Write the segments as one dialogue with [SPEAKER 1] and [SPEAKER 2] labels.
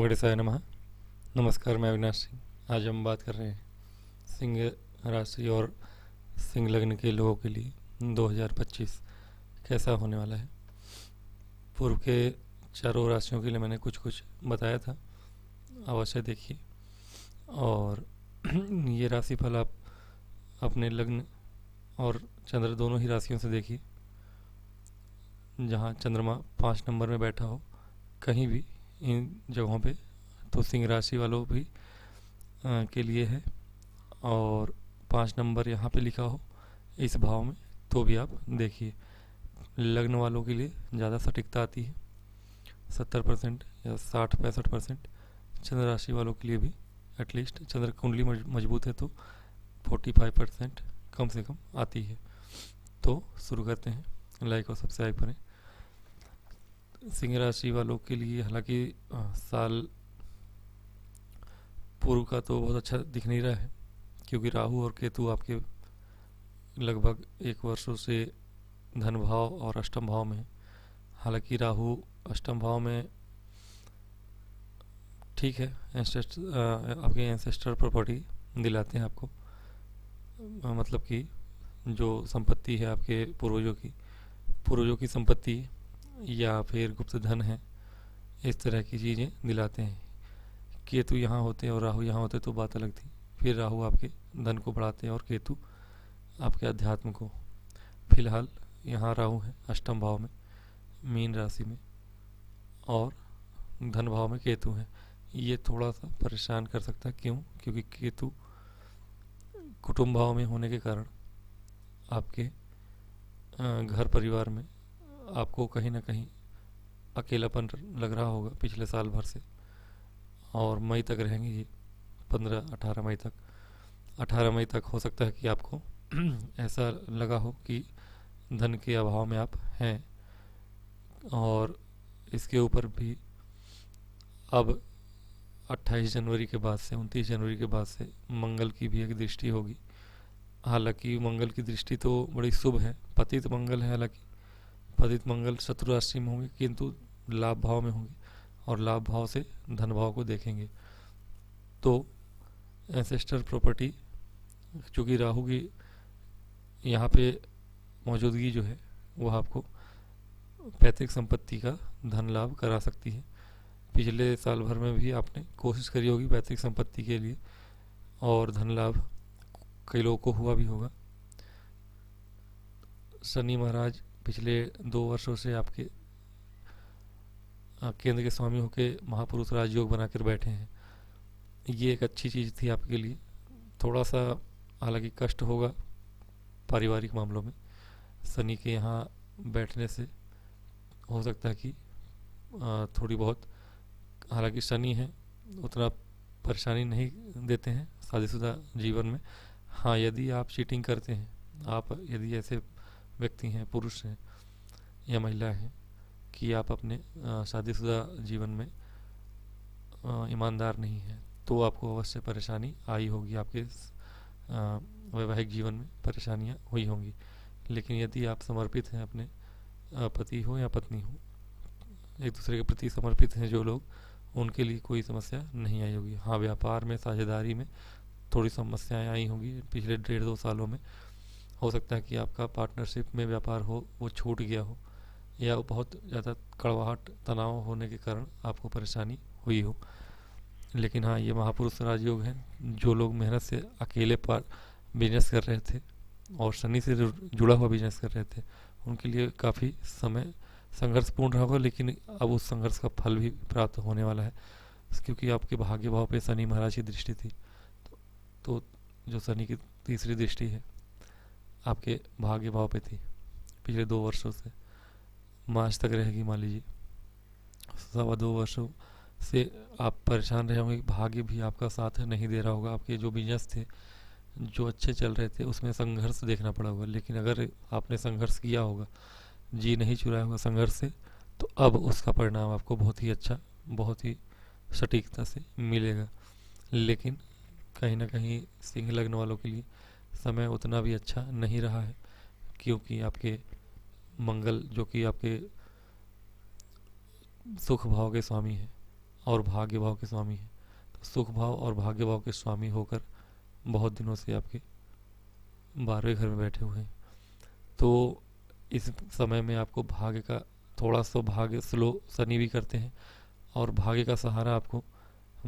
[SPEAKER 1] गणेशाय नमः। नमस्कार, मैं अविनाश सिंह। आज हम बात कर रहे हैं सिंह राशि और सिंह लग्न के लोगों के लिए 2025 कैसा होने वाला है। पूर्व के चारों राशियों के लिए मैंने कुछ कुछ बताया था, अवश्य देखिए। और ये राशिफल आप अपने लग्न और चंद्र दोनों ही राशियों से देखिए। जहाँ चंद्रमा 5 नंबर में बैठा हो कहीं भी इन जगहों पे, तो सिंह राशि वालों भी के लिए है। और 5 नंबर यहाँ पे लिखा हो इस भाव में, तो भी आप देखिए। लग्न वालों के लिए ज़्यादा सटीकता आती है, 70% या 60-65%। चंद्र राशि वालों के लिए भी एटलीस्ट चंद्र कुंडली मजबूत है तो 45% कम से कम आती है। तो शुरू करते हैं, लाइक और सब्सक्राइब करें। सिंह राशि वालों के लिए हालांकि साल पूर्व का तो बहुत अच्छा दिख नहीं रहा है, क्योंकि राहु और केतु आपके लगभग 1 वर्षों से धन भाव और अष्टम भाव में है। हालांकि राहु अष्टम भाव में ठीक है, आपके एंसेस्टर प्रॉपर्टी दिलाते हैं आपको, मतलब कि जो संपत्ति है आपके पूर्वजों की संपत्ति या फिर गुप्त धन है, इस तरह की चीज़ें दिलाते हैं। केतु यहाँ होते और राहु यहाँ होते तो बात अलग थी। फिर राहु आपके धन को बढ़ाते हैं और केतु आपके अध्यात्म को। फिलहाल यहाँ राहु है अष्टम भाव में, मीन राशि में, और धन भाव में केतु है। ये थोड़ा सा परेशान कर सकता है। क्यों? क्योंकि केतु कुटुंब भाव में होने के कारण आपके घर परिवार में आपको कहीं ना कहीं अकेलापन लग रहा होगा पिछले साल भर से। और मई तक रहेंगे ये, 15-18 मई तक। 18 मई तक हो सकता है कि आपको ऐसा लगा हो कि धन के अभाव में आप हैं। और इसके ऊपर भी अब 28 जनवरी के बाद से 29 जनवरी के बाद से मंगल की भी एक दृष्टि होगी। हालांकि मंगल की दृष्टि तो बड़ी शुभ है, पतित मंगल है। हालांकि पतित मंगल शत्रु राशि में होंगे, किंतु लाभ भाव में होंगे और लाभ भाव से धन भाव को देखेंगे। तो एंसेस्टर प्रॉपर्टी, चूँकि राहु की यहाँ पे मौजूदगी जो है वह आपको पैतृक संपत्ति का धन लाभ करा सकती है। पिछले साल भर में भी आपने कोशिश करी होगी पैतृक संपत्ति के लिए, और धन लाभ कई लोगों को हुआ भी होगा। शनि महाराज पिछले 2 वर्षों से आपके केंद्र के स्वामी होके महापुरुष राजयोग बनाकर बैठे हैं। ये एक अच्छी चीज़ थी आपके लिए। थोड़ा सा हालांकि कष्ट होगा पारिवारिक मामलों में, शनि के यहाँ बैठने से हो सकता है कि थोड़ी बहुत, हालांकि शनि है उतना परेशानी नहीं देते हैं शादीशुदा जीवन में। हाँ, यदि आप चीटिंग करते हैं, आप यदि ऐसे व्यक्ति हैं, पुरुष हैं या महिला हैं, कि आप अपने शादीशुदा जीवन में ईमानदार नहीं हैं, तो आपको अवश्य परेशानी आई होगी। आपके वैवाहिक जीवन में परेशानियां हुई होंगी। लेकिन यदि आप समर्पित हैं, अपने पति हो या पत्नी हो, एक दूसरे के प्रति समर्पित हैं जो लोग, उनके लिए कोई समस्या नहीं आई होगी। हाँ, व्यापार में, साझेदारी में थोड़ी समस्याएं आई होंगी पिछले 1.5-2 सालों में। हो सकता है कि आपका पार्टनरशिप में व्यापार हो वो छूट गया हो, या बहुत ज़्यादा कड़वाहट तनाव होने के कारण आपको परेशानी हुई हो। लेकिन हाँ, ये महापुरुष राजयोग है। जो लोग मेहनत से अकेले पर बिजनेस कर रहे थे और शनि से जुड़ा हुआ बिजनेस कर रहे थे, उनके लिए काफ़ी समय संघर्षपूर्ण रहा होगा। लेकिन अब उस संघर्ष का फल भी प्राप्त होने वाला है, क्योंकि आपके भाग्य भाव पे शनि महाराज की दृष्टि थी। तो जो शनि की तीसरी दृष्टि है आपके भाग्य भाव पे थी पिछले 2 वर्षों से, मार्च तक रहेगी मान लीजिए। 2.25 वर्षों से आप परेशान रहे होंगे। भाग्य भी आपका साथ नहीं दे रहा होगा। आपके जो बिजनेस थे जो अच्छे चल रहे थे उसमें संघर्ष देखना पड़ा होगा। लेकिन अगर आपने संघर्ष किया होगा, जी नहीं चुराया होगा संघर्ष से, तो अब उसका परिणाम आपको बहुत ही अच्छा, बहुत ही सटीकता से मिलेगा। लेकिन कहीं ना कहीं सिंह लग्न वालों के लिए समय उतना भी अच्छा नहीं रहा है, क्योंकि आपके मंगल जो कि आपके सुख भाव के स्वामी हैं और भाग्य भाव के स्वामी हैं। तो सुख भाव और भाग्य भाव के स्वामी होकर बहुत दिनों से आपके 12वें घर में बैठे हुए हैं। तो इस समय में आपको भाग्य का थोड़ा सा भाग्य स्लो शनि भी करते हैं, और भाग्य का सहारा आपको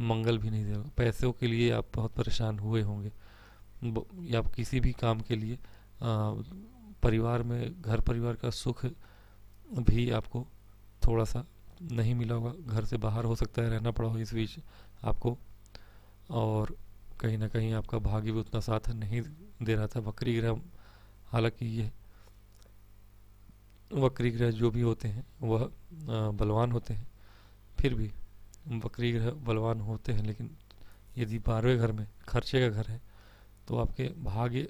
[SPEAKER 1] मंगल भी नहीं देगा। पैसों के लिए आप बहुत परेशान हुए होंगे, या आप किसी भी काम के लिए परिवार में घर परिवार का सुख भी आपको थोड़ा सा नहीं मिला होगा, घर से बाहर हो सकता है रहना पड़ा हो इस बीच आपको, और कहीं ना कहीं आपका भाग्य भी उतना साथ नहीं दे रहा था। वक्री ग्रह, हालांकि ये वक्री ग्रह जो भी होते हैं वह बलवान होते हैं, फिर भी वक्री ग्रह बलवान होते हैं, लेकिन यदि 12वें घर में खर्चे का घर है तो आपके भाग्य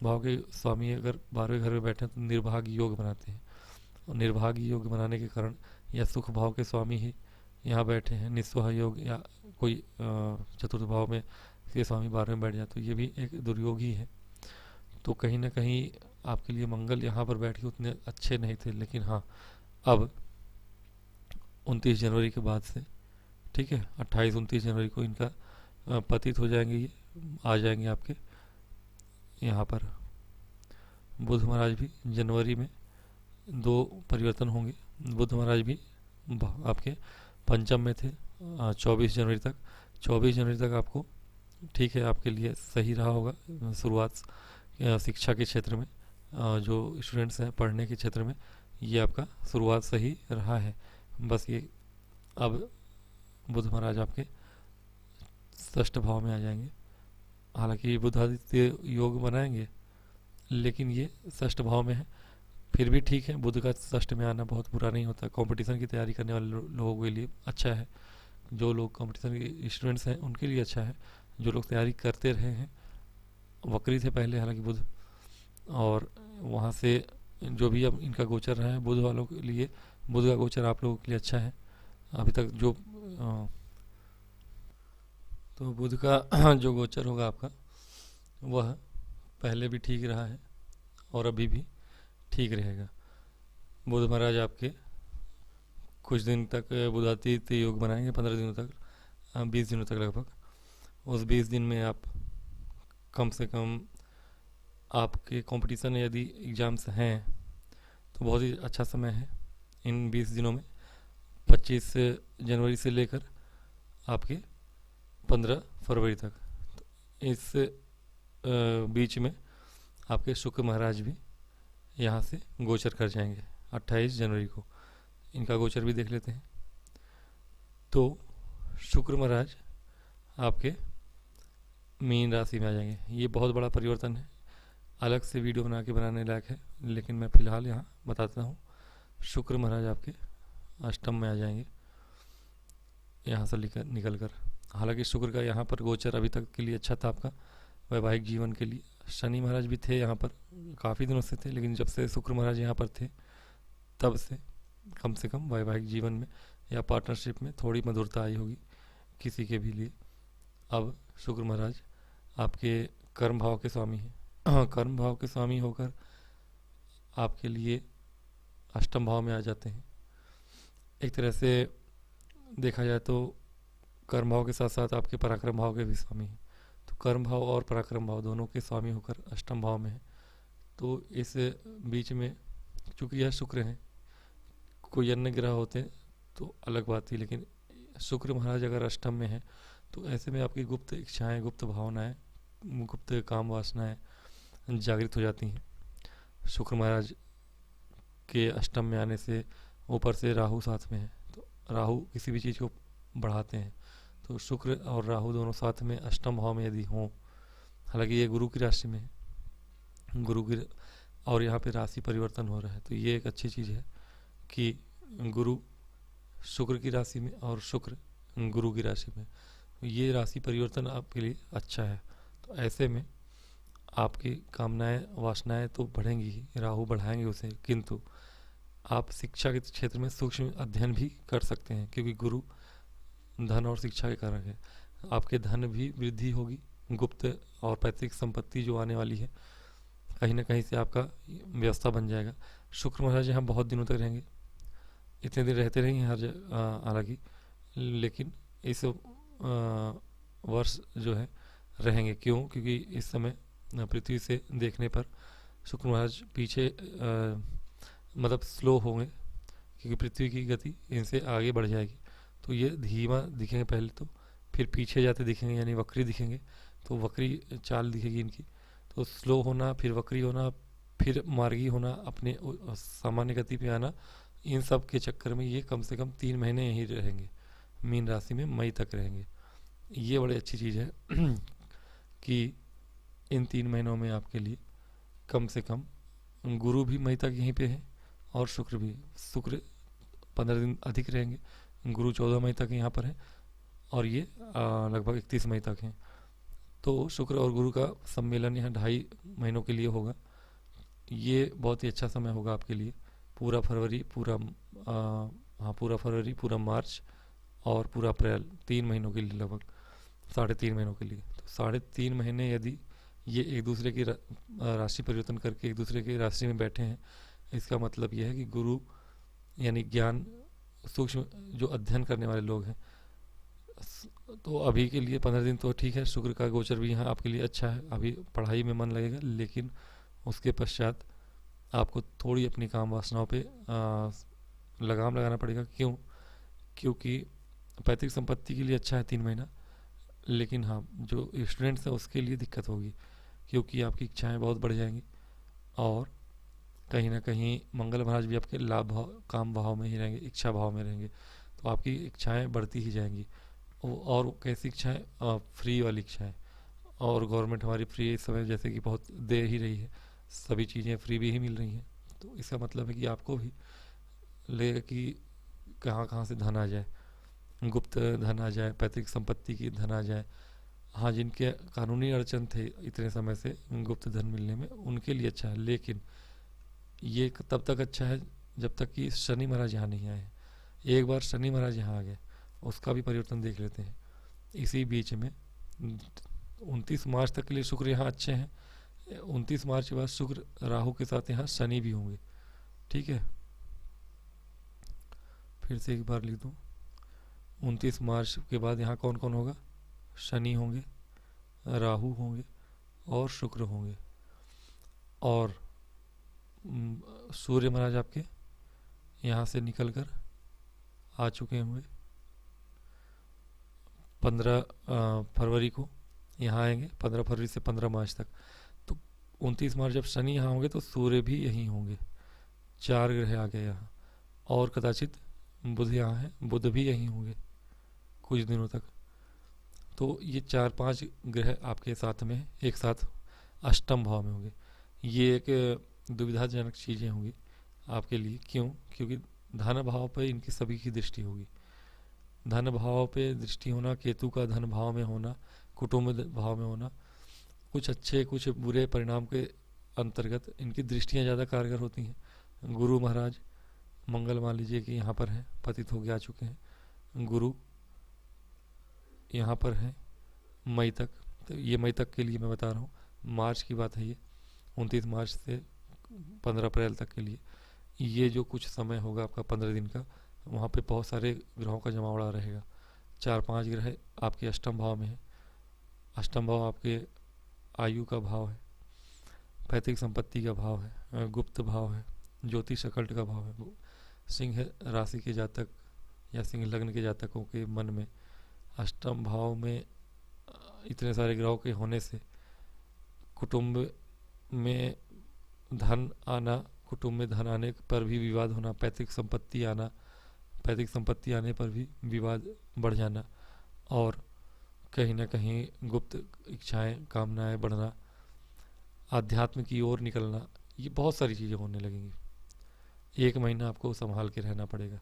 [SPEAKER 1] भाव के स्वामी अगर 12वें घर में बैठे हैं तो निर्भाग्य योग बनाते हैं, और निर्भाग्य योग बनाने के कारण या सुख भाव के स्वामी ही यहाँ बैठे हैं, निस्वाह योग या कोई चतुर्थ भाव में के स्वामी 12वें में बैठ जाए तो ये भी एक दुर्योग ही है। तो कहीं ना कहीं आपके लिए मंगल यहाँ पर बैठ के उतने अच्छे नहीं थे, लेकिन हाँ अब 29 जनवरी के बाद से, ठीक है, 28-29 जनवरी को इनका पतित हो जाएंगे, ये आ जाएंगे आपके यहाँ पर। बुध महाराज भी जनवरी में 2 परिवर्तन होंगे। बुध महाराज भी आपके पंचम में थे 24 जनवरी तक। 24 जनवरी तक आपको ठीक है, आपके लिए सही रहा होगा शुरुआत शिक्षा के क्षेत्र में, जो स्टूडेंट्स हैं पढ़ने के क्षेत्र में, ये आपका शुरुआत सही रहा है। बस ये अब बुध महाराज आपके षष्ठ भाव में आ जाएंगे। हालांकि बुधादित्य योग बनाएंगे, लेकिन ये षष्ठ भाव में है, फिर भी ठीक है। बुध का षष्ठ में आना बहुत बुरा नहीं होता, कंपटीशन की तैयारी करने वाले लोगों के लिए अच्छा है। जो लोग कंपटीशन के स्टूडेंट्स हैं उनके लिए अच्छा है, जो लोग तैयारी करते रहे हैं, वक्री थे पहले हालांकि बुध, और वहाँ से जो भी अब इनका गोचर रहा है बुध वालों के लिए, बुध का गोचर आप लोगों के लिए अच्छा है अभी तक। जो तो बुध का जो गोचर होगा आपका वह पहले भी ठीक रहा है और अभी भी ठीक रहेगा। बुध महाराज आपके कुछ दिन तक बुधादित्य योग बनाएंगे, 15 दिनों तक, 20 दिनों तक लगभग। उस 20 दिन में आप कम से कम आपके कंपटीशन यदि एग्ज़ाम्स हैं तो बहुत ही अच्छा समय है इन 20 दिनों में। 25 जनवरी से लेकर आपके 15 फरवरी तक, तो इस बीच में आपके शुक्र महाराज भी यहाँ से गोचर कर जाएंगे 28 जनवरी को। इनका गोचर भी देख लेते हैं। तो शुक्र महाराज आपके मीन राशि में आ जाएंगे। ये बहुत बड़ा परिवर्तन है, अलग से वीडियो बना के बनाने लायक है, लेकिन मैं फ़िलहाल यहाँ बताता हूँ। शुक्र महाराज आपके अष्टम में आ जाएंगे यहाँ से निकल कर। हालांकि शुक्र का यहाँ पर गोचर अभी तक के लिए अच्छा था आपका वैवाहिक जीवन के लिए। शनि महाराज भी थे यहाँ पर, काफ़ी दिनों से थे, लेकिन जब से शुक्र महाराज यहाँ पर थे तब से कम वैवाहिक जीवन में या पार्टनरशिप में थोड़ी मधुरता आई होगी किसी के भी लिए। अब शुक्र महाराज आपके कर्म भाव के स्वामी हैं, कर्म भाव के स्वामी होकर आपके लिए अष्टम भाव में आ जाते हैं। एक तरह से देखा जाए तो कर्म भाव के साथ साथ आपके पराक्रम भाव के भी स्वामी हैं। तो कर्म भाव और पराक्रम भाव दोनों के स्वामी होकर अष्टम भाव में है। तो इस बीच में चूँकि यह शुक्र हैं, कोई अन्य ग्रह होते तो अलग बात थी, लेकिन शुक्र महाराज अगर अष्टम में है तो ऐसे में आपकी गुप्त इच्छाएं, गुप्त भावनाएं, गुप्त काम वासनाएं जागृत हो जाती हैं। शुक्र महाराज के अष्टम में आने से ऊपर से राहु साथ में है, तो राहु किसी भी चीज़ को बढ़ाते हैं। तो शुक्र और राहु दोनों साथ में अष्टम भाव में यदि हों, हालांकि ये गुरु की राशि में है, गुरु की, और यहाँ पे राशि परिवर्तन हो रहा है, तो ये एक अच्छी चीज़ है कि गुरु शुक्र की राशि में और शुक्र गुरु की राशि में, ये राशि परिवर्तन आपके लिए अच्छा है। तो ऐसे में आपकी कामनाएं वासनाएं तो बढ़ेंगी ही, राहु बढ़ाएंगे उसे, किंतु आप शिक्षा के क्षेत्र में सूक्ष्म अध्ययन भी कर सकते हैं, क्योंकि गुरु धन और शिक्षा के कारक है। आपके धन भी वृद्धि होगी, गुप्त और पैतृक संपत्ति जो आने वाली है कहीं ना कहीं से आपका व्यवस्था बन जाएगा। शुक्र महाराज यहाँ बहुत दिनों तक रहेंगे, इतने दिन रहते रहेंगे हर जगह हालांकि, लेकिन इस वर्ष जो है रहेंगे। क्यों? क्योंकि इस समय पृथ्वी से देखने पर शुक्र महाराज पीछे मतलब स्लो होंगे, क्योंकि पृथ्वी की गति इनसे आगे बढ़ जाएगी। तो ये धीमा दिखेंगे पहले, तो फिर पीछे जाते दिखेंगे, यानी वक्री दिखेंगे। तो वक्री चाल दिखेगी इनकी। तो स्लो होना, फिर वक्री होना, फिर मार्गी होना, अपने सामान्य गति पे आना, इन सब के चक्कर में ये कम से कम 3 महीने यहीं रहेंगे, मीन राशि में मई तक रहेंगे। ये बड़ी अच्छी चीज़ है कि इन 3 महीनों में आपके लिए कम से कम गुरु भी मई तक यहीं पे है और शुक्र भी। शुक्र 15 दिन अधिक रहेंगे, गुरु 14 मई तक यहाँ पर है और ये लगभग 31 मई तक हैं। तो शुक्र और गुरु का सम्मेलन यहाँ 2.5 महीनों के लिए होगा। ये बहुत ही अच्छा समय होगा आपके लिए। पूरा फरवरी, पूरा फरवरी, पूरा मार्च और पूरा अप्रैल, 3 महीनों के लिए, लगभग 3.5 महीनों के लिए। तो 3.5 महीने यदि ये एक दूसरे की राशि परिवर्तन करके एक दूसरे की राशि में बैठे हैं, इसका मतलब यह है कि गुरु यानी ज्ञान सूक्ष्म जो अध्ययन करने वाले लोग हैं, तो अभी के लिए 15 दिन तो ठीक है। शुक्र का गोचर भी यहाँ आपके लिए अच्छा है, अभी पढ़ाई में मन लगेगा। लेकिन उसके पश्चात आपको थोड़ी अपनी काम वासनाओं पे लगाम लगाना पड़ेगा। क्यों? क्योंकि पैतृक संपत्ति के लिए अच्छा है 3 महीना, लेकिन हाँ, जो स्टूडेंट्स हैं उसके लिए दिक्कत होगी, क्योंकि आपकी इच्छाएं बहुत बढ़ जाएंगी और कहीं ना कहीं मंगल महाराज भी आपके लाभ भाव, काम भाव में ही रहेंगे, इच्छा भाव में रहेंगे। तो आपकी इच्छाएं बढ़ती ही जाएंगी। और कैसी इच्छाएं? फ्री वाली इच्छाएं। और गवर्नमेंट हमारी फ्री इस समय जैसे कि बहुत दे ही रही है, सभी चीज़ें फ्री भी ही मिल रही हैं। तो इसका मतलब है कि आपको भी लगेगा कि कहाँ कहाँ से धन आ जाए, गुप्त धन आ जाए, पैतृक संपत्ति की धन आ जाए। हाँ, जिनके कानूनी अड़चन थे इतने समय से गुप्त धन मिलने में, उनके लिए अच्छा है। लेकिन ये तब तक अच्छा है जब तक कि शनि महाराज यहाँ नहीं आए। एक बार शनि महाराज यहाँ आ गए, उसका भी परिवर्तन देख लेते हैं। इसी बीच में 29 मार्च तक के लिए शुक्र यहाँ अच्छे हैं। 29 मार्च के बाद शुक्र राहु के साथ यहाँ शनि भी होंगे। ठीक है, फिर से एक बार लिख दूँ। 29 मार्च के बाद यहाँ कौन कौन होगा? शनि होंगे, राहु होंगे और शुक्र होंगे। और सूर्य महाराज आपके यहाँ से निकल कर आ चुके होंगे 15 फरवरी को, यहाँ आएंगे 15 फरवरी से 15 मार्च तक। तो 29 मार्च जब शनि यहाँ होंगे तो सूर्य भी यहीं होंगे। 4 ग्रह आ गए यहाँ। और कदाचित बुध यहाँ है, बुध भी यहीं होंगे कुछ दिनों तक। तो ये 4-5 ग्रह आपके साथ में एक साथ अष्टम भाव में होंगे। ये एक दुविधाजनक चीज़ें होंगी आपके लिए। क्यों? क्योंकि धन भाव पे इनकी सभी की दृष्टि होगी। धन भाव पे दृष्टि होना, केतु का धन भाव में होना, कुटुंब भाव में होना, कुछ अच्छे कुछ बुरे परिणाम के अंतर्गत इनकी दृष्टियाँ ज़्यादा कारगर होती हैं। गुरु महाराज मंगल मान लीजिए कि यहाँ पर हैं, पतित होके आ चुके हैं। गुरु यहाँ पर हैं मई तक। तो ये मई तक के लिए मैं बता रहा हूँ, मार्च की बात है ये। 29 मार्च से 15 अप्रैल तक के लिए ये जो कुछ समय होगा आपका 15 दिन का, वहाँ पे बहुत सारे ग्रहों का जमावड़ा रहेगा। 4-5 ग्रह आपके अष्टम भाव में है। अष्टम भाव आपके आयु का भाव है, पैतृक संपत्ति का भाव है, गुप्त भाव है, ज्योतिष अकल्ट का भाव है। सिंह राशि के जातक या सिंह लग्न के जातकों के मन में अष्टम भाव में इतने सारे ग्रहों के होने से कुटुंब में धन आना, कुटुंब में धन आने पर भी विवाद होना, पैतृक संपत्ति आना, पैतृक संपत्ति आने पर भी विवाद बढ़ जाना, और कहीं ना कहीं गुप्त इच्छाएं, कामनाएं बढ़ना, आध्यात्म की ओर निकलना, ये बहुत सारी चीज़ें होने लगेंगी। 1 महीना आपको संभाल के रहना पड़ेगा।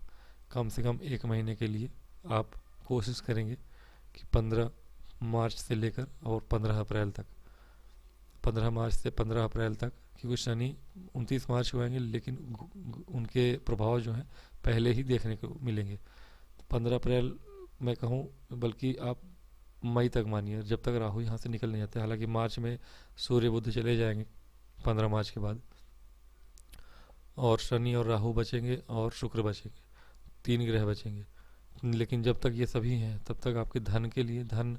[SPEAKER 1] कम से कम 1 महीने के लिए आप कोशिश करेंगे कि 15 मार्च से लेकर और 15 अप्रैल तक, 15 मार्च से 15 अप्रैल तक, क्योंकि शनि 29 मार्च को आएंगे, लेकिन उनके प्रभाव जो हैं पहले ही देखने को मिलेंगे। 15 अप्रैल मैं कहूँ, बल्कि आप मई तक मानिए, जब तक राहु यहाँ से निकल नहीं जाते। हालांकि मार्च में सूर्य बुध चले जाएंगे 15 मार्च के बाद, और शनि और राहु बचेंगे और शुक्र बचेंगे, 3 ग्रह बचेंगे। लेकिन जब तक ये सभी हैं तब तक आपके धन के लिए धन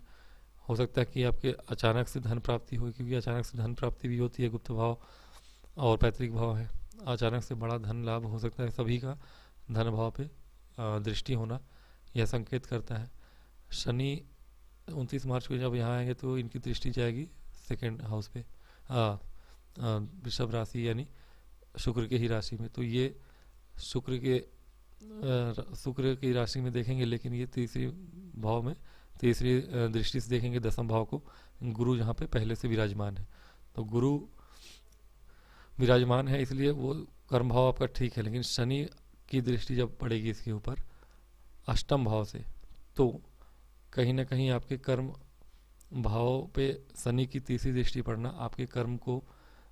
[SPEAKER 1] हो सकता है कि आपके अचानक से धन प्राप्ति हो, क्योंकि अचानक से धन प्राप्ति भी होती है, गुप्त भाव और पैतृक भाव है। अचानक से बड़ा धन लाभ हो सकता है, सभी का धन भाव पे दृष्टि होना यह संकेत करता है। शनि 29 मार्च को जब यहाँ आएंगे तो इनकी दृष्टि जाएगी सेकेंड हाउस पे, वृषभ राशि यानी शुक्र के ही राशि में। तो ये शुक्र के शुक्र की राशि में देखेंगे, लेकिन ये तीसरी भाव में तीसरी दृष्टि से देखेंगे दसम भाव को। गुरु जहाँ पे पहले से विराजमान है, तो गुरु विराजमान है इसलिए वो कर्म भाव आपका ठीक है। लेकिन शनि की दृष्टि जब पड़ेगी इसके ऊपर अष्टम भाव से, तो कहीं ना कहीं आपके कर्म भाव पे शनि की तीसरी दृष्टि पड़ना आपके कर्म को,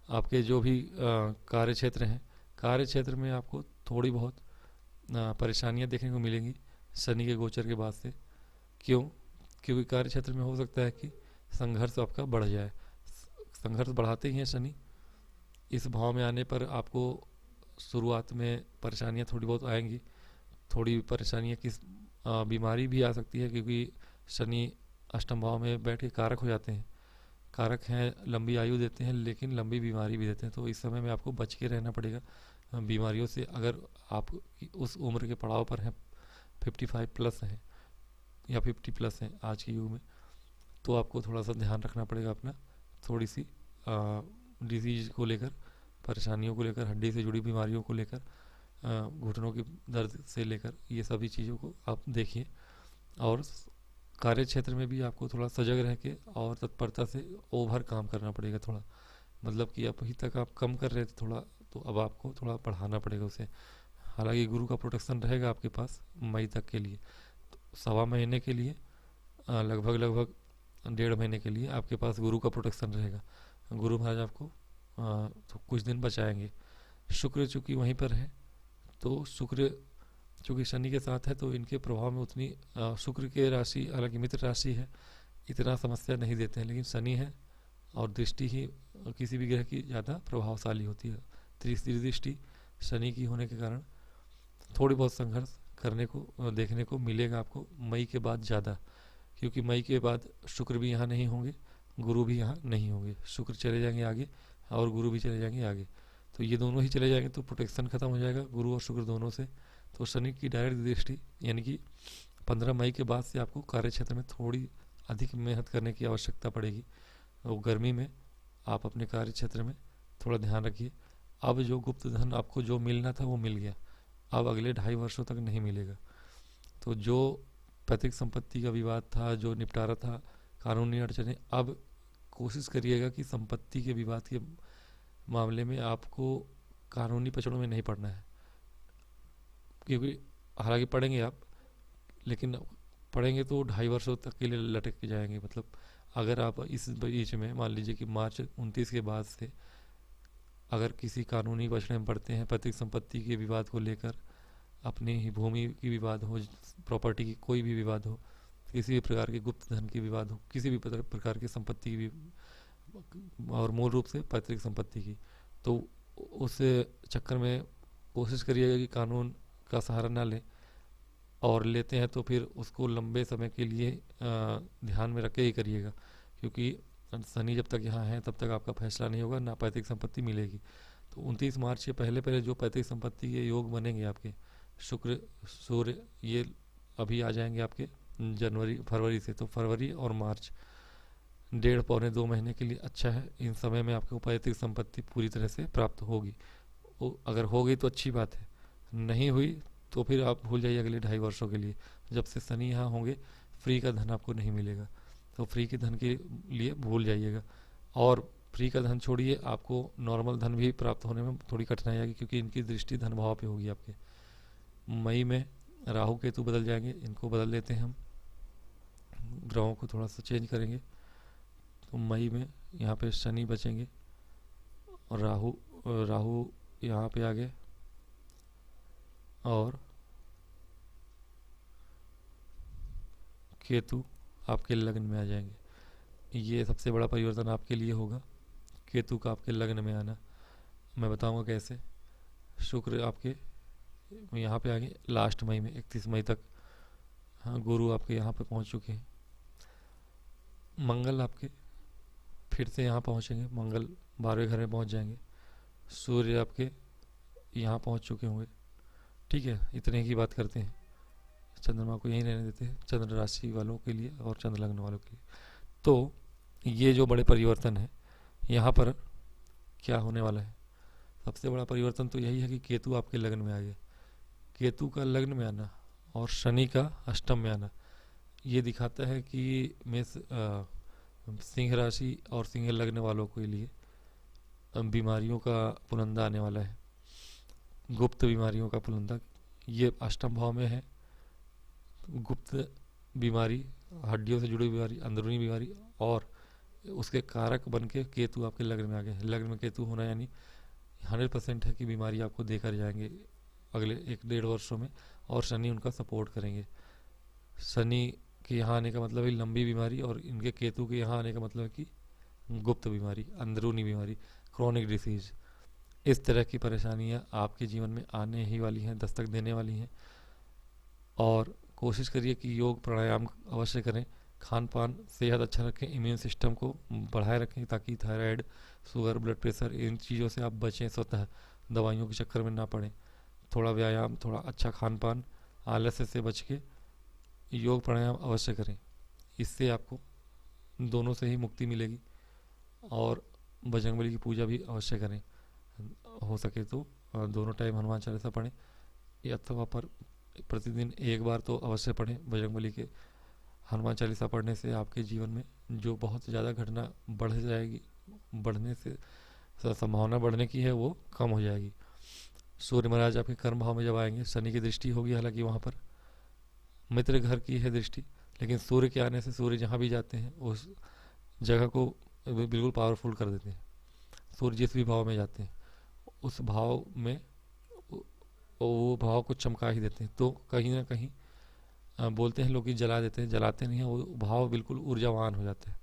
[SPEAKER 1] आपके जो भी कार्य क्षेत्र हैं, कार्य क्षेत्र में आपको थोड़ी बहुत परेशानियां देखने को मिलेंगी शनि के गोचर के बाद से। क्यों? क्योंकि कार्य क्षेत्र में हो सकता है कि संघर्ष आपका बढ़ जाए। संघर्ष बढ़ाते ही हैं शनि। इस भाव में आने पर आपको शुरुआत में परेशानियां थोड़ी बहुत आएंगी, थोड़ी परेशानियां किस बीमारी भी आ सकती है, क्योंकि शनि अष्टम भाव में बैठ के कारक हो जाते हैं। कारक हैं, लंबी आयु देते हैं लेकिन लंबी बीमारी भी देते हैं। तो इस समय में आपको बच के रहना पड़ेगा बीमारियों से। अगर आप उस उम्र के पड़ाव पर हैं, 55 प्लस हैं या 50 प्लस हैं आज के युग में, तो आपको थोड़ा सा ध्यान रखना पड़ेगा अपना, थोड़ी सी डिजीज को लेकर, परेशानियों को लेकर, हड्डी से जुड़ी बीमारियों को लेकर, घुटनों की दर्द से लेकर, ये सभी चीज़ों को आप देखिए। और कार्य क्षेत्र में भी आपको थोड़ा सजग रह के और तत्परता से ओवर काम करना पड़ेगा थोड़ा। मतलब कि अभी तक आप कम कर रहे थे थोड़ा, तो अब आपको थोड़ा बढ़ाना पड़ेगा उसे। हालांकि गुरु का प्रोटेक्शन रहेगा आपके पास मई तक के लिए, तो सवा महीने के लिए, लगभग 1.5 महीने के लिए आपके पास गुरु का प्रोटेक्शन रहेगा। गुरु महाराज आपको तो कुछ दिन बचाएंगे। शुक्र चूँकि वहीं पर है, तो शुक्र चूँकि शनि के साथ है तो इनके प्रभाव में उतनी शुक्र के राशि, हालांकि मित्र राशि है, इतना समस्या नहीं देते हैं। लेकिन शनि है और दृष्टि ही किसी भी ग्रह की ज़्यादा प्रभावशाली होती है। तीसरी दृष्टि शनि की होने के कारण थोड़ी बहुत संघर्ष करने को देखने को मिलेगा आपको मई के बाद ज़्यादा, क्योंकि मई के बाद शुक्र भी यहाँ नहीं होंगे, गुरु भी यहाँ नहीं होंगे। शुक्र चले जाएंगे आगे और गुरु भी चले जाएंगे आगे, तो ये दोनों ही चले जाएंगे तो प्रोटेक्शन खत्म हो जाएगा गुरु और शुक्र दोनों से। तो शनि की डायरेक्ट दृष्टि यानी कि 15 मई के बाद से आपको कार्य क्षेत्र में थोड़ी अधिक मेहनत करने की आवश्यकता पड़ेगी। तो गर्मी में आप अपने कार्य क्षेत्र में थोड़ा ध्यान रखिए। अब जो गुप्त धन आपको जो मिलना था वो मिल गया, अब अगले 2.5 वर्षों तक नहीं मिलेगा। तो जो पैतृक संपत्ति का विवाद था, जो निपटारा था, कानूनी अड़चने, अब कोशिश करिएगा कि संपत्ति के विवाद के मामले में आपको कानूनी पचड़ों में नहीं पड़ना है। क्योंकि हालांकि पढ़ेंगे आप, लेकिन पढ़ेंगे तो 2.5 वर्षों तक के लिए लटक के जाएंगे। मतलब अगर आप इस बीच में मान लीजिए कि मार्च 29 के बाद से अगर किसी कानूनी पचड़े में पड़ते हैं, पैतृक संपत्ति के विवाद को लेकर, अपनी ही भूमि की विवाद हो, प्रॉपर्टी की कोई भी विवाद हो, किसी भी प्रकार के गुप्त धन की विवाद हो, किसी भी प्रकार की संपत्ति की, और मूल रूप से पैतृक संपत्ति की, तो उस चक्कर में कोशिश करिएगा कि कानून का सहारा ना लें, और लेते हैं तो फिर उसको लंबे समय के लिए ध्यान में रख के ही करिएगा। क्योंकि शनि जब तक यहाँ है तब तक आपका फैसला नहीं होगा, ना पैतृक संपत्ति मिलेगी। तो 29 मार्च के पहले पहले जो पैतृक संपत्ति के योग बनेंगे आपके, शुक्र सूर्य ये अभी आ जाएंगे आपके फरवरी से। तो फरवरी और मार्च 1.5-2 महीने के लिए अच्छा है। इन समय में आपको पैतृक संपत्ति पूरी तरह से प्राप्त होगी। अगर हो गई तो अच्छी बात है, नहीं हुई तो फिर आप भूल जाइए अगले 2.5 वर्षों के लिए। जब से शनि यहाँ होंगे फ्री का धन आपको नहीं मिलेगा, तो फ्री के धन के लिए भूल जाइएगा। और फ्री का धन छोड़िए, आपको नॉर्मल धन भी प्राप्त होने में थोड़ी कठिनाई आएगी, क्योंकि इनकी दृष्टि धन भाव पे होगी आपके। मई में राहु केतु बदल जाएंगे, इनको बदल लेते हैं हम, ग्रहों को थोड़ा सा चेंज करेंगे। तो मई में यहाँ पे शनि बचेंगे और राहु यहाँ पे आ गए, और केतु आपके लग्न में आ जाएंगे। ये सबसे बड़ा परिवर्तन आपके लिए होगा, केतु का आपके लग्न में आना। मैं बताऊंगा कैसे। शुक्र आपके यहाँ पे आगे लास्ट मई में 31 मई तक हाँ, गुरु आपके यहाँ पे पहुँच चुके हैं। मंगल आपके फिर से यहाँ पहुँचेंगे, मंगल 12वें घर में पहुँच जाएंगे। सूर्य आपके यहाँ पहुँच चुके होंगे। ठीक है, इतने की बात करते हैं। चंद्रमा को यहीं रहने देते हैं चंद्र राशि वालों के लिए और चंद्र लग्न वालों के लिए। तो ये जो बड़े परिवर्तन है यहाँ पर क्या होने वाला है, सबसे बड़ा परिवर्तन तो यही है कि केतु आपके लग्न में आ गया। केतु का लग्न में आना और शनि का अष्टम में आना ये दिखाता है कि सिंह राशि और सिंह लग्न वालों के लिए बीमारियों का पुलंदा आने वाला है। गुप्त बीमारियों का पुलंदा ये अष्टम भाव में है। गुप्त बीमारी, हड्डियों से जुड़ी बीमारी, अंदरूनी बीमारी, और उसके कारक बन के केतु आपके लग्न में आ गए। लग्न में केतु होना यानी 100% है कि बीमारी आपको देकर जाएंगे अगले 1-1.5 वर्षों में, और शनि उनका सपोर्ट करेंगे। शनि के यहाँ आने का मतलब है लंबी बीमारी, और इनके केतु के यहाँ आने का मतलब है कि गुप्त बीमारी, अंदरूनी बीमारी, क्रोनिक डिसीज। इस तरह की परेशानियाँ आपके जीवन में आने ही वाली हैं, दस्तक देने वाली हैं। और कोशिश करिए कि योग प्राणायाम अवश्य करें, खान पान सेहत अच्छा रखें, इम्यून सिस्टम को बढ़ाए रखें ताकि थायराइड, शुगर, ब्लड प्रेशर, इन चीज़ों से आप बचें, स्वतः दवाइयों के चक्कर में ना पड़ें। थोड़ा व्यायाम, थोड़ा अच्छा खान पान, आलस्य से बच के योग प्राणायाम अवश्य करें। इससे आपको दोनों से ही मुक्ति मिलेगी। और बजरंगबली की पूजा भी अवश्य करें, हो सके तो दोनों टाइम हनुमान चालीसा पढ़ें, अथवा पर प्रतिदिन एक बार तो अवश्य पढ़ें बजरंगबली के। हनुमान चालीसा पढ़ने से आपके जीवन में जो बहुत ज़्यादा घटना बढ़ जाएगी, बढ़ने से संभावना बढ़ने की है वो कम हो जाएगी। सूर्य महाराज आपके कर्म भाव में जब आएंगे, शनि की दृष्टि होगी, हालांकि वहाँ पर मित्र घर की है दृष्टि, लेकिन सूर्य के आने से सूर्य जहाँ भी जाते हैं उस जगह को बिल्कुल पावरफुल कर देते हैं। सूर्य जिस भी भाव में जाते हैं उस भाव में वो भाव को चमका ही देते हैं। तो कहीं ना कहीं बोलते हैं लोग कि जला देते हैं, जलाते नहीं हैं, वो भाव बिल्कुल ऊर्जावान हो जाते हैं।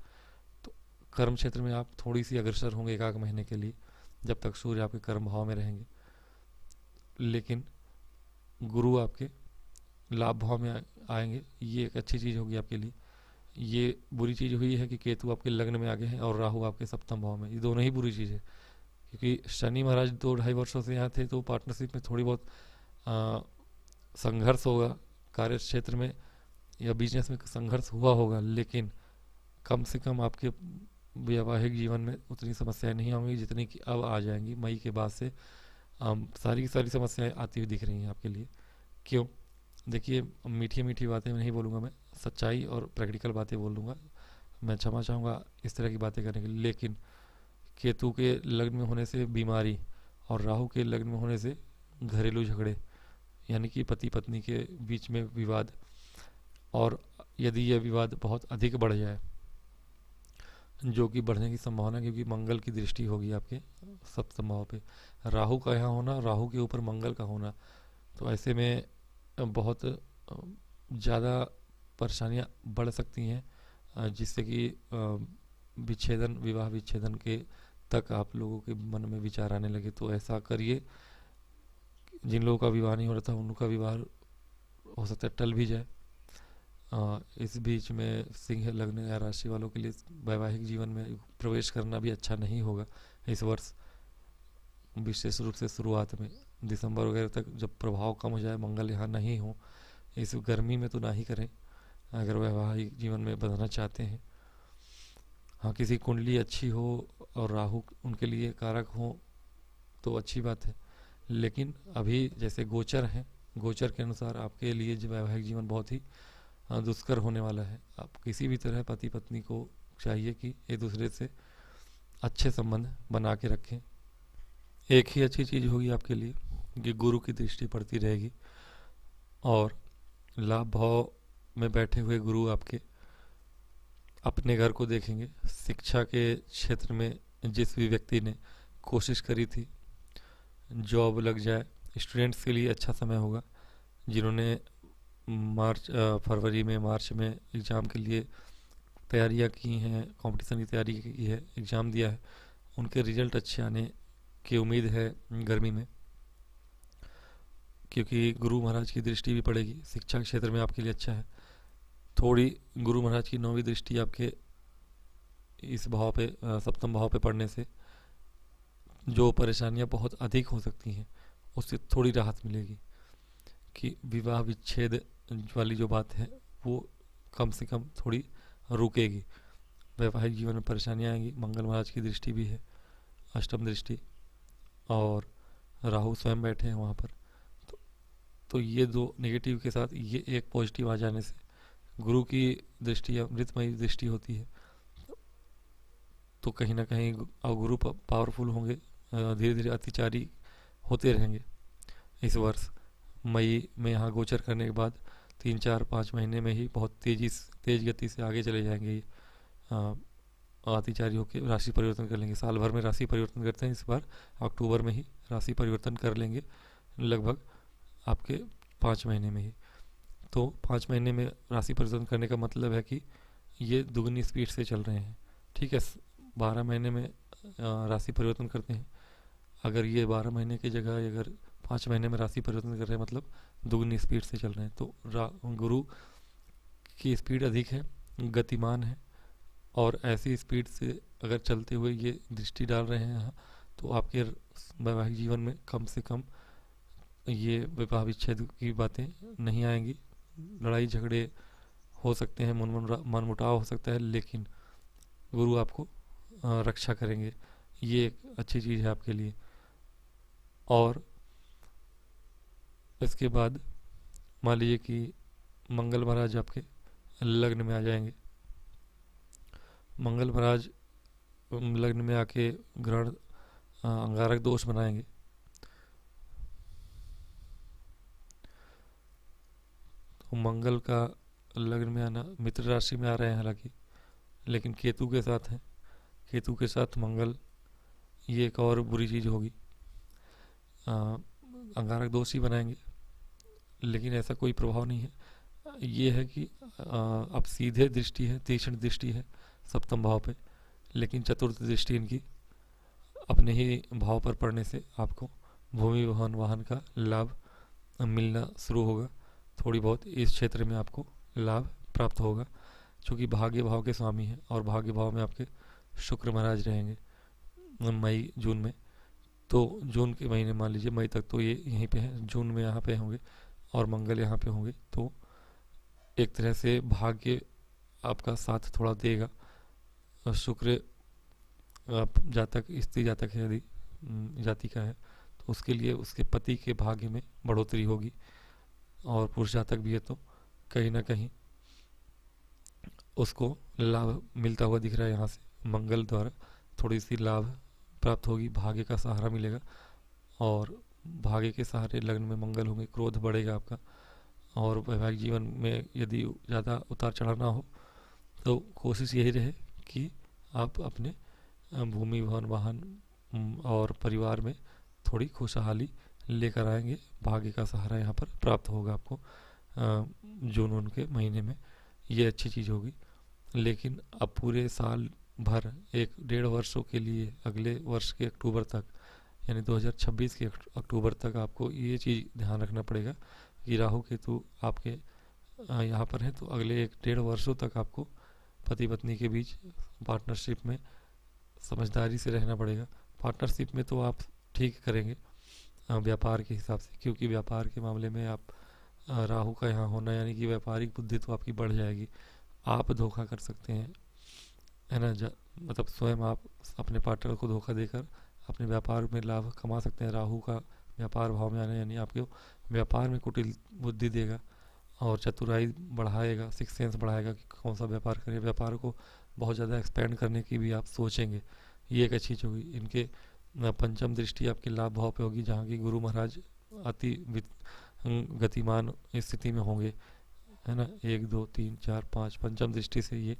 [SPEAKER 1] तो कर्म क्षेत्र में आप थोड़ी सी अग्रसर होंगे 1-1 महीने के लिए, जब तक सूर्य आपके कर्म भाव में रहेंगे। लेकिन गुरु आपके लाभ भाव में आएंगे, ये एक अच्छी चीज़ होगी आपके लिए। ये बुरी चीज़ हुई है कि केतु आपके लग्न में आ गए हैं और राहु आपके सप्तम भाव में, ये दोनों ही बुरी चीज़ है। क्योंकि शनि महाराज 2-2.5 वर्षों से यहाँ थे, तो पार्टनरशिप में थोड़ी बहुत संघर्ष होगा, कार्य क्षेत्र में या बिजनेस में संघर्ष हुआ होगा, लेकिन कम से कम आपके वैवाहिक जीवन में उतनी समस्याएं नहीं होंगी जितनी कि अब आ जाएंगी। मई के बाद से सारी की सारी समस्याएं आती हुई दिख रही हैं आपके लिए। क्यों? देखिए, मीठी मीठी बातें नहीं बोलूँगा मैं, सच्चाई और प्रैक्टिकल बातें बोल दूँगा। मैं क्षमा चाहूँगा इस तरह की बातें करने के लिए, लेकिन केतु के लग्न में होने से बीमारी और राहु के लग्न में होने से घरेलू झगड़े, यानी कि पति पत्नी के बीच में विवाद, और यदि यह विवाद बहुत अधिक बढ़ जाए, जो कि बढ़ने की संभावना, क्योंकि मंगल की दृष्टि होगी आपके सप्तम भाव पे, राहु का यहाँ होना, राहु के ऊपर मंगल का होना, तो ऐसे में बहुत ज़्यादा परेशानियाँ बढ़ सकती हैं, जिससे कि विच्छेदन, विवाह विच्छेदन के तक आप लोगों के मन में विचार आने लगे। तो ऐसा करिए, जिन लोगों का विवाह नहीं हो रहा था उनका विवाह हो सकता है टल भी जाए। इस बीच में सिंह लग्न या राशि वालों के लिए वैवाहिक जीवन में प्रवेश करना भी अच्छा नहीं होगा इस वर्ष, विशेष रूप से शुरुआत में दिसंबर वगैरह तक, जब प्रभाव कम हो जाए, मंगल यहाँ नहीं हो, इस गर्मी में तो ना ही करें अगर वैवाहिक जीवन में बदलना चाहते हैं। हाँ, किसी कुंडली अच्छी हो और राहु उनके लिए कारक हो तो अच्छी बात है, लेकिन अभी जैसे गोचर हैं, गोचर के अनुसार आपके लिए जो वैवाहिक जीवन बहुत ही दुष्कर होने वाला है। आप किसी भी तरह पति पत्नी को चाहिए कि एक दूसरे से अच्छे संबंध बना के रखें। एक ही अच्छी चीज़ होगी आपके लिए कि गुरु की दृष्टि पड़ती रहेगी, और लाभ भाव में बैठे हुए गुरु आपके अपने घर को देखेंगे। शिक्षा के क्षेत्र में जिस भी व्यक्ति ने कोशिश करी थी जॉब लग जाए, स्टूडेंट्स के लिए अच्छा समय होगा। जिन्होंने फरवरी में, मार्च में एग्ज़ाम के लिए तैयारियां की हैं, कंपटीशन की तैयारी की है, एग्ज़ाम दिया है, उनके रिजल्ट अच्छे आने की उम्मीद है गर्मी में, क्योंकि गुरु महाराज की दृष्टि भी पड़ेगी। शिक्षा के क्षेत्र में आपके लिए अच्छा है। थोड़ी गुरु महाराज की 9वीं दृष्टि आपके इस भाव पे, सप्तम भाव पे पड़ने से जो परेशानियां बहुत अधिक हो सकती हैं उससे थोड़ी राहत मिलेगी, कि विवाह विच्छेद वाली जो बात है वो कम से कम थोड़ी रुकेगी। वैवाहिक जीवन में परेशानियां आएंगी। मंगल महाराज की दृष्टि भी है, अष्टम दृष्टि, और राहु स्वयं बैठे हैं वहाँ पर। तो, तो ये दो नेगेटिव के साथ ये एक पॉजिटिव आ जाने से गुरु की दृष्टि अमृतमयी दृष्टि होती है। तो कहीं ना कहीं गुरु पावरफुल होंगे, धीरे धीरे अतिचारी होते रहेंगे। इस वर्ष मई में यहाँ गोचर करने के बाद 3 4 5 महीने में ही बहुत तेज गति से आगे चले जाएंगे ये। अतिचारी होकर राशि परिवर्तन कर लेंगे। साल भर में राशि परिवर्तन करते हैं, इस बार अक्टूबर में ही राशि परिवर्तन कर लेंगे, लगभग आपके 5 महीने में ही। तो 5 महीने में राशि परिवर्तन करने का मतलब है कि ये दुगनी स्पीड से चल रहे हैं। ठीक है, 12 महीने में राशि परिवर्तन करते हैं। अगर ये 12 महीने की जगह अगर 5 महीने में राशि परिवर्तन कर रहे हैं, मतलब दुगनी स्पीड से चल रहे हैं। तो गुरु की स्पीड अधिक है, गतिमान है, और ऐसी स्पीड से अगर चलते हुए ये दृष्टि डाल रहे हैं यहाँ, तो आपके वैवाहिक जीवन में कम से कम ये विवाह विच्छेद की बातें नहीं आएंगी। लड़ाई झगड़े हो सकते हैं, मनमुटाव हो सकता है, लेकिन गुरु आपको रक्षा करेंगे। ये एक अच्छी चीज़ है आपके लिए। और इसके बाद मान लीजिए कि मंगल महाराज आपके लग्न में आ जाएंगे। मंगल महाराज लग्न में आके ग्रहण अंगारक दोष बनाएंगे। तो मंगल का लग्न में आना, मित्र राशि में आ रहे हैं हालांकि, लेकिन केतु के साथ हैं। केतु के साथ मंगल, ये एक और बुरी चीज़ होगी। अंगारक दोष ही बनाएंगे, लेकिन ऐसा कोई प्रभाव नहीं है। ये है कि अब सीधे दृष्टि है, तीक्ष्ण दृष्टि है सप्तम भाव पे, लेकिन चतुर्थ दृष्टि इनकी अपने ही भाव पर पड़ने से आपको भूमि भवन वाहन का लाभ मिलना शुरू होगा। थोड़ी बहुत इस क्षेत्र में आपको लाभ प्राप्त होगा, क्योंकि भाग्य भाव के स्वामी हैं और भाग्य भाव में आपके शुक्र महाराज रहेंगे मई जून में। तो जून के महीने मान लीजिए मई तक तो ये यहीं पे हैं, जून में यहाँ पे होंगे और मंगल यहाँ पे होंगे। तो एक तरह से भाग्य आपका साथ थोड़ा देगा। शुक्र जातक, स्त्री जातक है यदि जाति का है, तो उसके लिए उसके पति के भाग्य में बढ़ोतरी होगी। और पुरुष जातक भी है तो कहीं ना कहीं उसको लाभ मिलता हुआ दिख रहा है। यहाँ से मंगल द्वारा थोड़ी सी लाभ प्राप्त होगी, भाग्य का सहारा मिलेगा। और भाग्य के सहारे लग्न में मंगल होंगे, क्रोध बढ़ेगा आपका। और वैवाहिक जीवन में यदि ज़्यादा उतार चढ़ाव ना हो तो कोशिश यही रहे कि आप अपने भूमि भवन वाहन और परिवार में थोड़ी खुशहाली लेकर आएंगे। भाग्य का सहारा यहाँ पर प्राप्त होगा आपको जून उनके महीने में, ये अच्छी चीज़ होगी। लेकिन अब पूरे साल भर 1 1.5 वर्षों के लिए अगले वर्ष के अक्टूबर तक, यानी 2026 के अक्टूबर तक आपको ये चीज़ ध्यान रखना पड़ेगा कि राहु केतु आपके यहाँ पर है। तो अगले 1 1.5 वर्षों तक आपको पति पत्नी के बीच पार्टनरशिप में समझदारी से रहना पड़ेगा। पार्टनरशिप में तो आप ठीक करेंगे व्यापार के हिसाब से, क्योंकि व्यापार के मामले में आप राहु का यहाँ होना, यानी कि व्यापारिक बुद्धि तो आपकी बढ़ जाएगी। आप धोखा कर सकते हैं, है ना, मतलब स्वयं आप अपने पार्टनर को धोखा देकर अपने व्यापार में लाभ कमा सकते हैं। राहु का व्यापार भाव में आना यानी आपके व्यापार में कुटिल बुद्धि देगा और चतुराई बढ़ाएगा, सिक्स सेंस बढ़ाएगा कि कौन सा व्यापार करें। व्यापार को बहुत ज़्यादा एक्सपेंड करने की भी आप सोचेंगे, ये एक अच्छी चीज़ होगी। इनके पंचम दृष्टि आपके लाभ भाव पे होगी, जहाँ की गुरु महाराज अति गतिमान स्थिति में होंगे, है ना। 1 2 3 4 5 पंचम दृष्टि से ये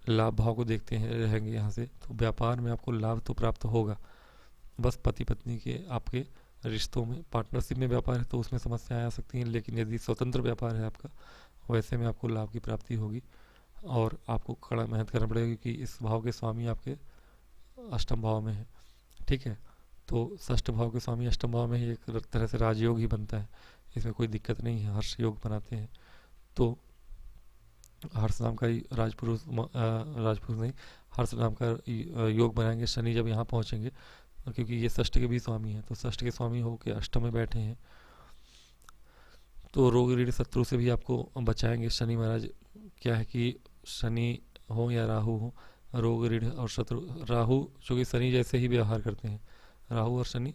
[SPEAKER 1] लाभ भाव को देखते हैं रहेंगे यहाँ से। तो व्यापार में आपको लाभ तो प्राप्त होगा, बस पति पत्नी के आपके रिश्तों में, पार्टनरशिप में व्यापार है तो उसमें समस्याएं आ सकती हैं, लेकिन यदि स्वतंत्र व्यापार है आपका, वैसे में आपको लाभ की प्राप्ति होगी। और आपको कड़ा मेहनत करना पड़ेगा, क्योंकि इस भाव के स्वामी आपके अष्टम भाव में है। ठीक है, तो षष्ठ भाव के स्वामी अष्टम भाव में ही एक तरह से राजयोग ही बनता है, इसमें कोई दिक्कत नहीं है, हर्ष योग बनाते हैं। तो हर्ष नाम का राजपुरुष नहीं, हर्ष नाम का योग बनाएंगे शनि जब यहाँ पहुँचेंगे, क्योंकि ये षष्ठ के भी स्वामी हैं, तो षष्ठ के स्वामी होकर अष्टम में बैठे हैं, तो रोग ऋण शत्रु से भी आपको बचाएंगे शनि महाराज। क्या है कि शनि हो या राहु हो, रोग ऋण और शत्रु, राहु चूँकि शनि जैसे ही व्यवहार करते हैं, राहु और शनि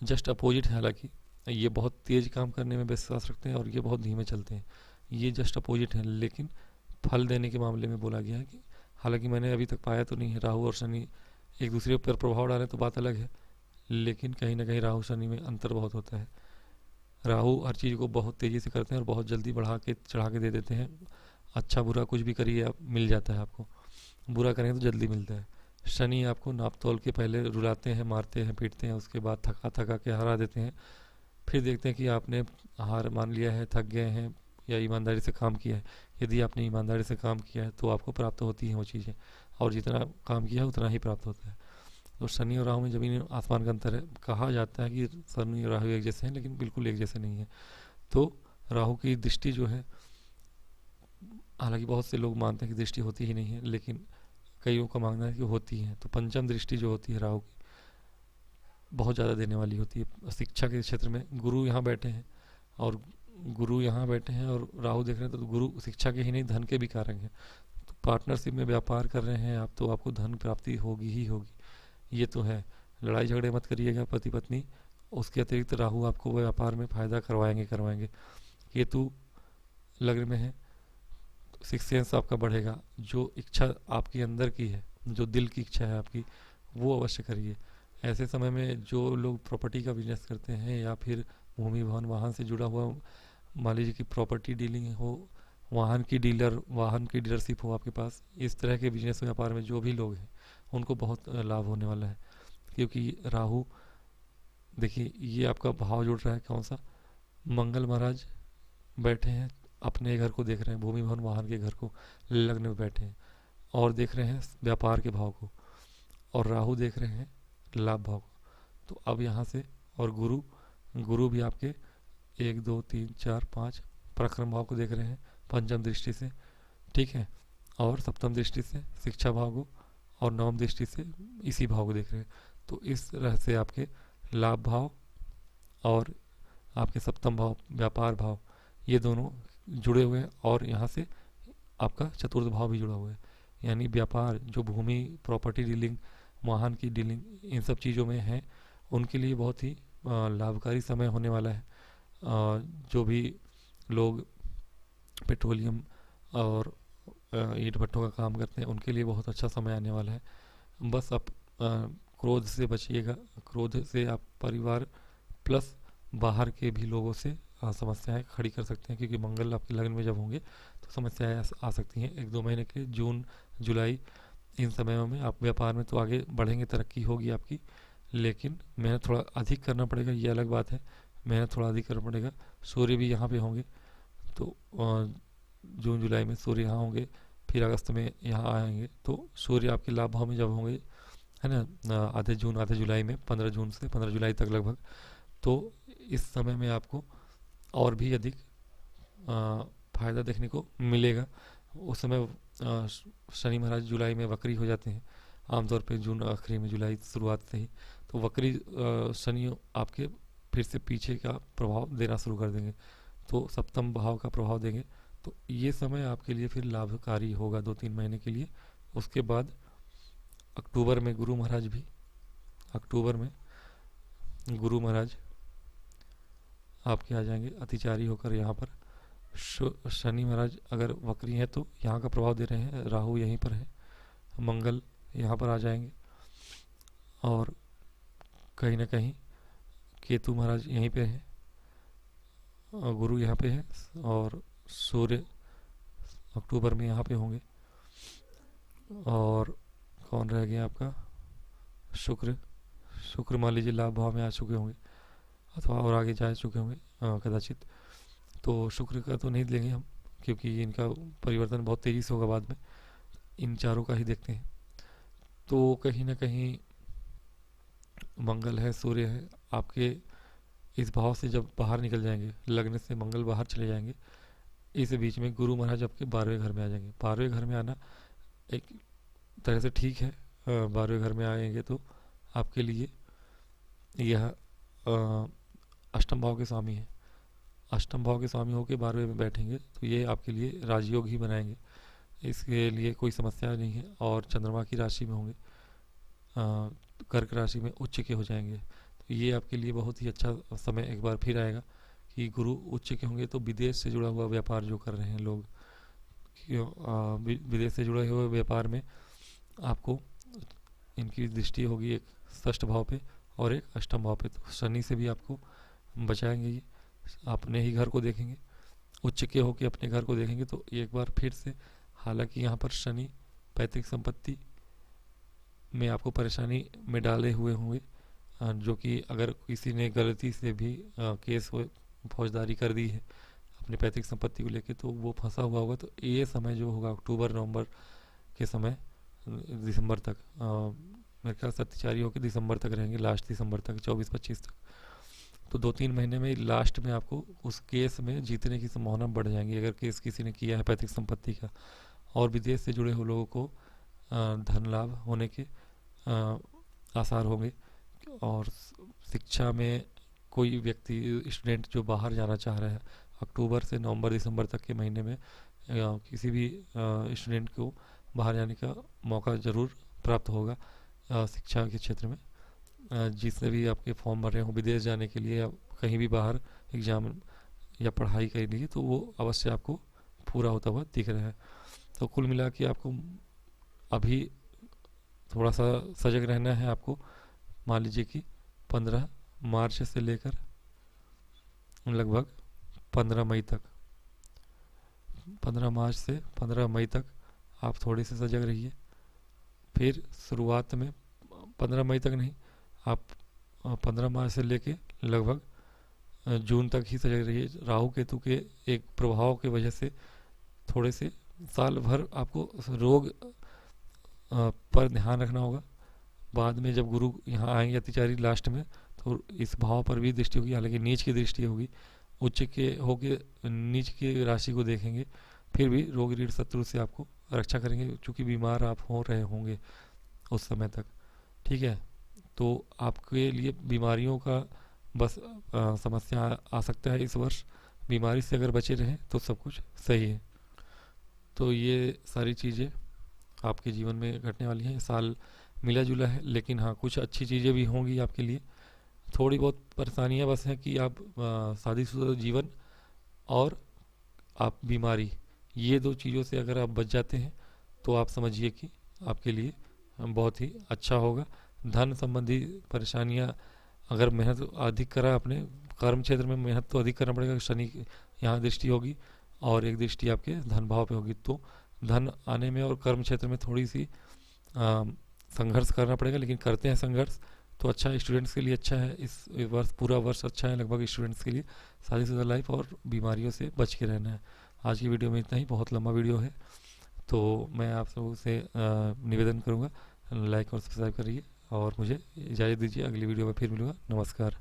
[SPEAKER 1] जस्ट अपोजिट है, हालांकि ये बहुत तेज काम करने में विश्वास रखते हैं और ये बहुत धीमे चलते हैं, ये जस्ट अपोजिट है, लेकिन फल देने के मामले में बोला गया है कि, हालांकि मैंने अभी तक पाया तो नहीं है राहु और शनि एक दूसरे पर प्रभाव डालें तो बात अलग है, लेकिन कहीं ना कहीं राहु शनि में अंतर बहुत होता है। राहु हर चीज़ को बहुत तेज़ी से करते हैं और बहुत जल्दी बढ़ा के चढ़ा के दे देते हैं, अच्छा बुरा कुछ भी करिए आप मिल जाता है आपको, बुरा करें तो जल्दी मिलता है। शनि आपको नाप तोल के पहले रुलाते हैं, मारते हैं, पीटते हैं, उसके बाद थका थका के हरा देते हैं, फिर देखते हैं कि आपने हार मान लिया है, थक गए हैं या ईमानदारी से काम किया है। यदि आपने ईमानदारी से काम किया है तो आपको प्राप्त होती हैं वो चीज़ें, और जितना काम किया है उतना ही प्राप्त होता है। तो शनि और राहु में ज़मीन आसमान का अंतर है। कहा जाता है कि शनि और राहु एक जैसे हैं, लेकिन बिल्कुल एक जैसे नहीं है। तो राहु की दृष्टि जो है, हालांकि बहुत से लोग मानते हैं कि दृष्टि होती ही नहीं है, लेकिन कईयों का मानना है कि होती है। तो पंचम दृष्टि जो होती है राहु की, बहुत ज़्यादा देने वाली होती है। शिक्षा के क्षेत्र में गुरु यहाँ बैठे हैं, और गुरु यहाँ बैठे हैं और राहु देख रहे हैं, तो गुरु शिक्षा के ही नहीं धन के भी कारक हैं। तो पार्टनरशिप में व्यापार कर रहे हैं आप, तो आपको धन प्राप्ति होगी ही होगी, ये तो है। लड़ाई झगड़े मत करिएगा पति पत्नी, उसके अतिरिक्त राहु आपको व्यापार में फ़ायदा करवाएंगे। केतु लग्न में है, तो सिक्स सेंस आपका बढ़ेगा। जो इच्छा आपके अंदर की है, जो दिल की इच्छा है आपकी, वो अवश्य करिए। ऐसे समय में जो लोग प्रॉपर्टी का बिजनेस करते हैं या फिर भूमि भवन वाहन से जुड़ा हुआ, मान लीजिए कि प्रॉपर्टी डीलिंग हो, वाहन की डीलरशिप हो आपके पास, इस तरह के बिजनेस व्यापार में जो भी लोग हैं उनको बहुत लाभ होने वाला है। क्योंकि राहु, देखिए ये आपका भाव जुड़ रहा है कौन सा, मंगल महाराज बैठे हैं अपने घर को देख रहे हैं, भूमि भवन वाहन के घर को लग्न में बैठे हैं और देख रहे हैं व्यापार के भाव को, और राहु देख रहे हैं लाभ भाव को। तो अब यहाँ से, और गुरु भी आपके 1 2 3 4 5 पराक्रम भाव को देख रहे हैं पंचम दृष्टि से, ठीक है, और सप्तम दृष्टि से शिक्षा भाव को, और नवम दृष्टि से इसी भाव को देख रहे हैं। तो इस तरह से आपके लाभ भाव और आपके सप्तम भाव व्यापार भाव, ये दोनों जुड़े हुए हैं, और यहाँ से आपका चतुर्थ भाव भी जुड़ा हुआ है। यानी व्यापार, जो भूमि प्रॉपर्टी डीलिंग, वाहन की डीलिंग, इन सब चीज़ों में है, उनके लिए बहुत ही लाभकारी समय होने वाला है। जो भी लोग पेट्रोलियम और ईंट भट्टों का काम करते हैं, उनके लिए बहुत अच्छा समय आने वाला है। बस आप क्रोध से बचिएगा। क्रोध से आप परिवार प्लस बाहर के भी लोगों से समस्याएं खड़ी कर सकते हैं, क्योंकि मंगल आपके लगन में जब होंगे तो समस्याएं आ सकती हैं 1-2 महीने के लिए। जून जुलाई इन समयों में आप व्यापार में तो आगे बढ़ेंगे, तरक्की होगी आपकी, लेकिन मेहनत थोड़ा अधिक करना पड़ेगा, ये अलग बात है। मेहनत थोड़ा अधिक करना पड़ेगा। सूर्य भी यहाँ पे होंगे, तो जून जुलाई में सूर्य यहाँ होंगे, फिर अगस्त में यहाँ आएंगे। तो सूर्य आपके लाभ भाव में जब होंगे, है ना, आधे जून आधे जुलाई में, 15 जून से 15 जुलाई तक लगभग, तो इस समय में आपको और भी अधिक फायदा देखने को मिलेगा। उस समय शनि महाराज जुलाई में वक्री हो जाते हैं आमतौर पे, जून आखिरी में, जुलाई शुरुआत से ही। तो वक्री शनि आपके फिर से पीछे का प्रभाव देना शुरू कर देंगे, तो सप्तम भाव का प्रभाव देंगे। तो ये समय आपके लिए फिर लाभकारी होगा 2-3 महीने के लिए। उसके बाद अक्टूबर में गुरु महाराज भी, अक्टूबर में गुरु महाराज आपके आ जाएंगे अतिचारी होकर यहाँ पर। शनि महाराज अगर वक्री हैं तो यहाँ का प्रभाव दे रहे हैं, राहु यहीं पर है, मंगल यहाँ पर आ जाएंगे, और कहीं ना कहीं केतु महाराज यहीं पे है, और गुरु यहाँ पे है, और सूर्य अक्टूबर में यहाँ पे होंगे, और कौन रह गया आपका, शुक्र मान लीजिए लाभ भाव में आ चुके होंगे, अथवा और आगे जा चुके होंगे कदाचित। तो शुक्र का तो नहीं लेंगे हम, क्योंकि इनका परिवर्तन बहुत तेज़ी से होगा बाद में। इन चारों का ही देखते हैं। तो कहीं ना कहीं मंगल है, सूर्य है, आपके इस भाव से जब बाहर निकल जाएंगे, लगने से मंगल बाहर चले जाएंगे, इस बीच में गुरु महाराज आपके 12वें घर में आ जाएंगे। 12वें घर में आना एक तरह से ठीक है। 12वें घर में आएंगे तो आपके लिए यह अष्टम भाव के स्वामी है। अष्टम भाव के स्वामी होकर 12वें में बैठेंगे तो ये आपके लिए राजयोग ही बनाएंगे, इसके लिए कोई समस्या नहीं है। और चंद्रमा की राशि में होंगे, कर्क राशि में उच्च के हो जाएंगे, तो ये आपके लिए बहुत ही अच्छा समय एक बार फिर आएगा कि गुरु उच्च के होंगे। तो विदेश से जुड़ा हुआ व्यापार जो कर रहे हैं लोग, विदेश से जुड़े हुए व्यापार में आपको इनकी दृष्टि होगी एक षष्ठ भाव पे और एक अष्टम भाव पे, तो शनि से भी आपको बचाएंगे। ये अपने ही घर को देखेंगे, उच्च के होके अपने घर को देखेंगे। तो एक बार फिर से, हालांकि यहाँ पर शनि पैतृक संपत्ति में आपको परेशानी में डाले हुए होंगे, जो कि अगर किसी ने गलती से भी केस फौजदारी कर दी है अपनी पैतृक संपत्ति को लेके तो वो फंसा हुआ होगा। तो ये समय जो होगा अक्टूबर नवंबर के समय दिसंबर तक, मेरे ख्याल से अत्याचारी होकर दिसंबर तक रहेंगे, लास्ट दिसंबर तक 24-25 तक। तो 2-3 महीने में लास्ट में आपको उस केस में जीतने की संभावना बढ़ जाएंगी अगर केस किसी ने किया है पैतृक संपत्ति का। और विदेश से जुड़े हुए लोगों को धन लाभ होने के आसार होंगे। और शिक्षा में कोई व्यक्ति स्टूडेंट जो बाहर जाना चाह रहा है अक्टूबर से नवंबर दिसंबर तक के महीने में किसी भी स्टूडेंट को बाहर जाने का मौका ज़रूर प्राप्त होगा शिक्षा के क्षेत्र में। जिसने भी आपके फॉर्म भर रहे हो विदेश जाने के लिए या कहीं भी बाहर एग्ज़ाम या पढ़ाई के लिए, तो वो अवश्य आपको पूरा होता हुआ दिख रहा है। तो कुल मिला के आपको अभी थोड़ा सा सजग रहना है। आपको मान लीजिए कि 15 मार्च से लेकर लगभग 15 मई तक, 15 मार्च से 15 मई तक आप थोड़े से सजग रहिए। फिर शुरुआत में 15 मई तक नहीं, आप 15 मार्च से लेके लगभग जून तक ही सजग रहिए। राहु केतु के एक प्रभाव की वजह से थोड़े से साल भर आपको रोग पर ध्यान रखना होगा। बाद में जब गुरु यहाँ आएंगे अतिचारी लास्ट में, तो इस भाव पर भी दृष्टि होगी, हालांकि नीच की दृष्टि होगी। उच्च के होके नीच की राशि को देखेंगे, फिर भी रोग रीढ़ शत्रु से आपको रक्षा करेंगे, चूँकि बीमार आप हो रहे होंगे उस समय तक। ठीक है, तो आपके लिए बीमारियों का बस समस्या आ सकता है इस वर्ष। बीमारी से अगर बचे रहें तो सब कुछ सही है। तो ये सारी चीज़ें आपके जीवन में घटने वाली हैं। साल मिला जुला है, लेकिन हाँ कुछ अच्छी चीज़ें भी होंगी आपके लिए। थोड़ी बहुत परेशानियाँ बस हैं कि आप शादीशुदा जीवन और आप बीमारी, ये 2 चीज़ों से अगर आप बच जाते हैं तो आप समझिए कि आपके लिए बहुत ही अच्छा होगा। धन संबंधी परेशानियाँ, अगर मेहनत अधिक करा आपने कर्म क्षेत्र में, मेहनत तो अधिक करना पड़ेगा। शनि यहाँ दृष्टि होगी और एक दृष्टि आपके धन भाव पे होगी, तो धन आने में और कर्म क्षेत्र में थोड़ी सी संघर्ष करना पड़ेगा, लेकिन करते हैं संघर्ष तो अच्छा है। स्टूडेंट्स के लिए अच्छा है, इस वर्ष पूरा वर्ष अच्छा है लगभग स्टूडेंट्स के लिए। शादीशुदा लाइफ और बीमारियों से बच के रहना है। आज की वीडियो में इतना ही, बहुत लंबा वीडियो है, तो मैं आप लोगों से निवेदन करूँगा लाइक और सब्सक्राइब करिए और मुझे इजाज़त दीजिए। अगली वीडियो में फिर मिलूँगा। नमस्कार।